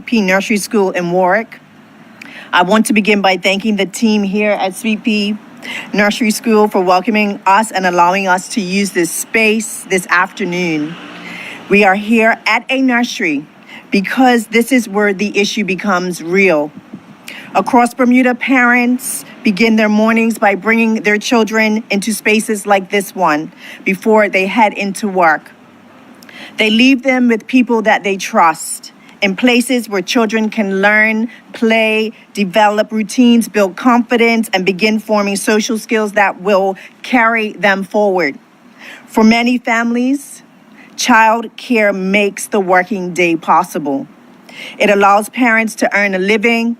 P Nursery School in Warwick. I want to begin by thanking the team here at Sweet Pea Nursery School for welcoming us and allowing us to use this space this afternoon. We are here at a nursery because this is where the issue becomes real. Across Bermuda, parents begin their mornings by bringing their children into spaces like this one before they head into work. They leave them with people that they trust, in places where children can learn, play, develop routines, build confidence, and begin forming social skills that will carry them forward. For many families, child care makes the working day possible. It allows parents to earn a living,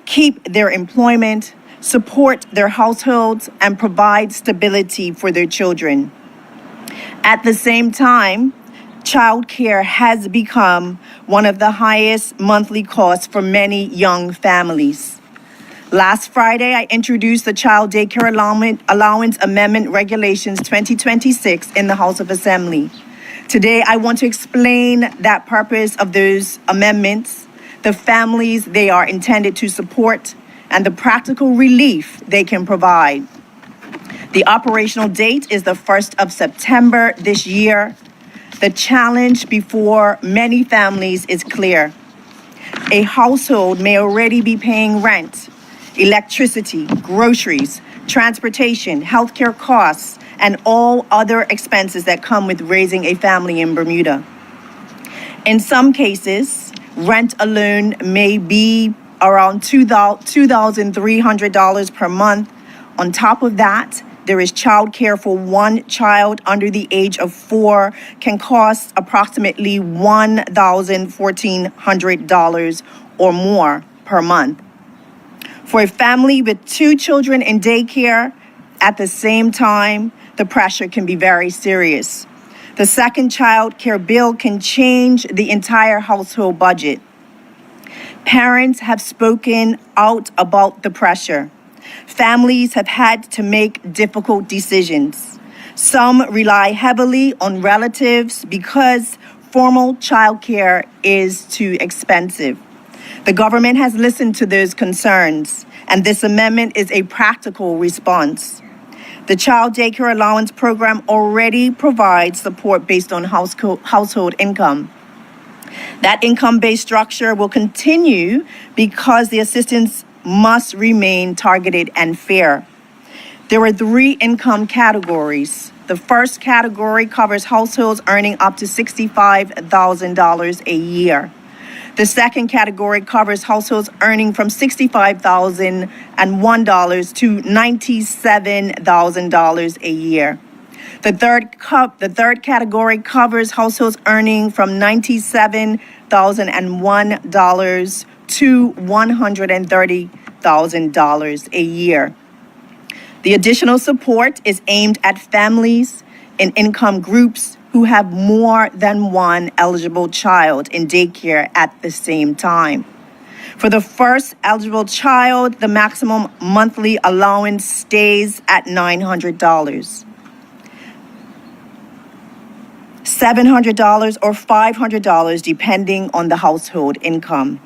keep their employment, support their households, and provide stability for their children. At the same time, child care has become one of the highest monthly costs for many young families. Last Friday, I introduced the Child Daycare Allowance Amendment Regulations 2026 in the House of Assembly. Today, I want to explain that purpose of those amendments, the families they are intended to support, and the practical relief they can provide. The operational date is the 1st of September this year. The challenge before many families is clear. A household may already be paying rent, electricity, groceries, transportation, healthcare costs, and all other expenses that come with raising a family in Bermuda. In some cases, rent alone may be around $2,300 per month. On top of that, there is child care for one child under the age of 4 can cost approximately $1,400 or more per month. For a family with 2 children in daycare at the same time, the pressure can be very serious. The second child care bill can change the entire household budget. Parents have spoken out about the pressure. Families have had to make difficult decisions. Some rely heavily on relatives because formal childcare is too expensive. The government has listened to those concerns, and this amendment is a practical response. The Child Daycare Allowance Program already provides support based on household income. That income-based structure will continue because the assistance must remain targeted and fair. There are 3 income categories. The first category covers households earning up to $65,000 a year. The second category covers households earning from $65,001 to $97,000 a year. The third category covers households earning from $97,001 to $130,000 a year. The additional support is aimed at families in income groups who have more than one eligible child in daycare at the same time. For the first eligible child, the maximum monthly allowance stays at $900. $700 or $500 depending on the household income.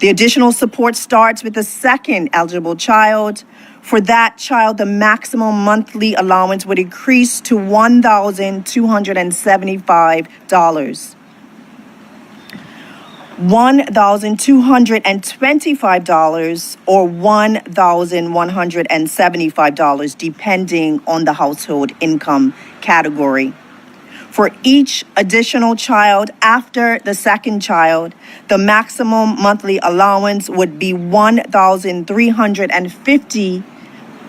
The additional support starts with the second eligible child. For that child, the maximum monthly allowance would increase to $1,275. $1,225 or $1,175 depending on the household income category. For each additional child after the second child, the maximum monthly allowance would be $1,350,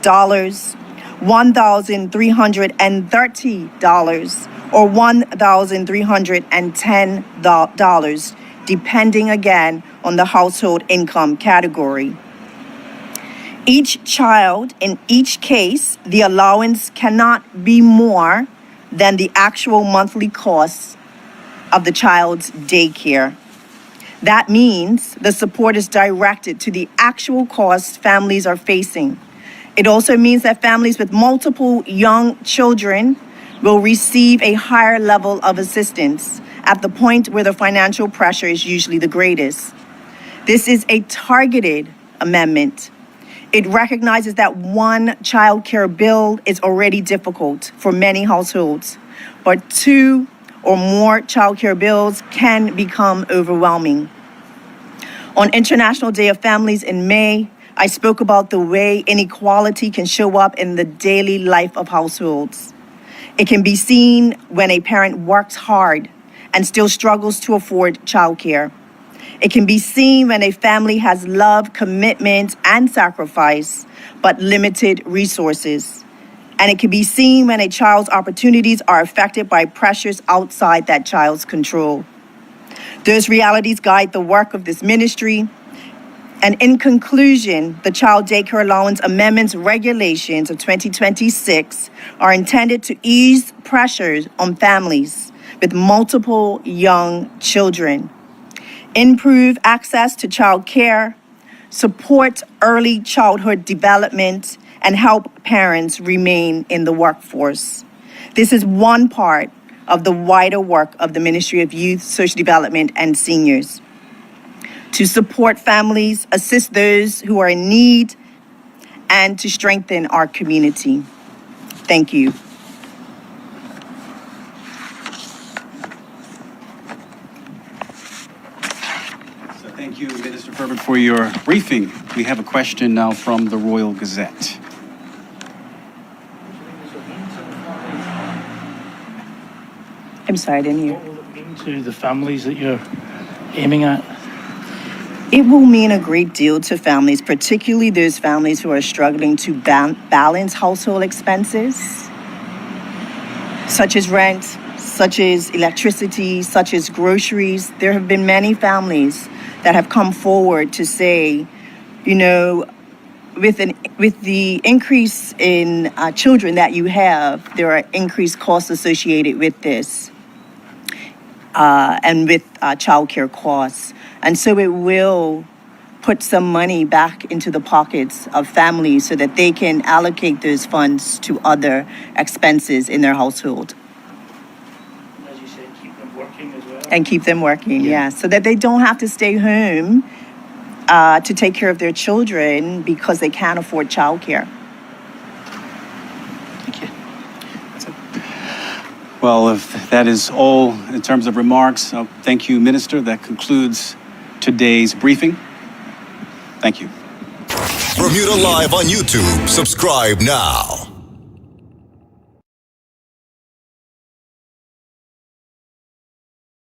$1,330, or $1,310, depending again on the household income category. Each child, in each case, the allowance cannot be more than the actual monthly costs of the child's daycare. That means the support is directed to the actual costs families are facing. It also means that families with multiple young children will receive a higher level of assistance at the point where the financial pressure is usually the greatest. This is a targeted amendment. It recognizes that one child care bill is already difficult for many households, but two or more child care bills can become overwhelming. On International Day of Families in May, I spoke about the way inequality can show up in the daily life of households. It can be seen when a parent works hard and still struggles to afford childcare. It can be seen when a family has love, commitment, and sacrifice, but limited resources. And it can be seen when a child's opportunities are affected by pressures outside that child's control. Those realities guide the work of this ministry. And in conclusion, the Child Daycare Allowance Amendments Regulations of 2026 are intended to ease pressures on families with multiple young children, improve access to child care, support early childhood development, and help parents remain in the workforce. This is one part of the wider work of the Ministry of Youth, Social Development, and Seniors to support families, assist those who are in need, and to strengthen our community. Thank you. So thank you, Minister Furbert, for your briefing. We have a question now from the Royal Gazette. I'm sorry, I didn't hear. What will it mean to the families that you're aiming at? It will mean a great deal to families, particularly those families who are struggling to balance household expenses, such as rent, such as electricity, such as groceries. There have been many families that have come forward to say, you know, with the increase in children that you have, there are increased costs associated with this and with childcare costs. And so it will put some money back into the pockets of families so that they can allocate those funds to other expenses in their household. As you said, keep them working as well. And keep them working, yeah, so that they don't have to stay home to take care of their children because they can't afford childcare. Thank you. Well, if that is all in terms of remarks, thank you, Minister. That concludes today's briefing. Thank you. Bermuda Live on YouTube. Subscribe now.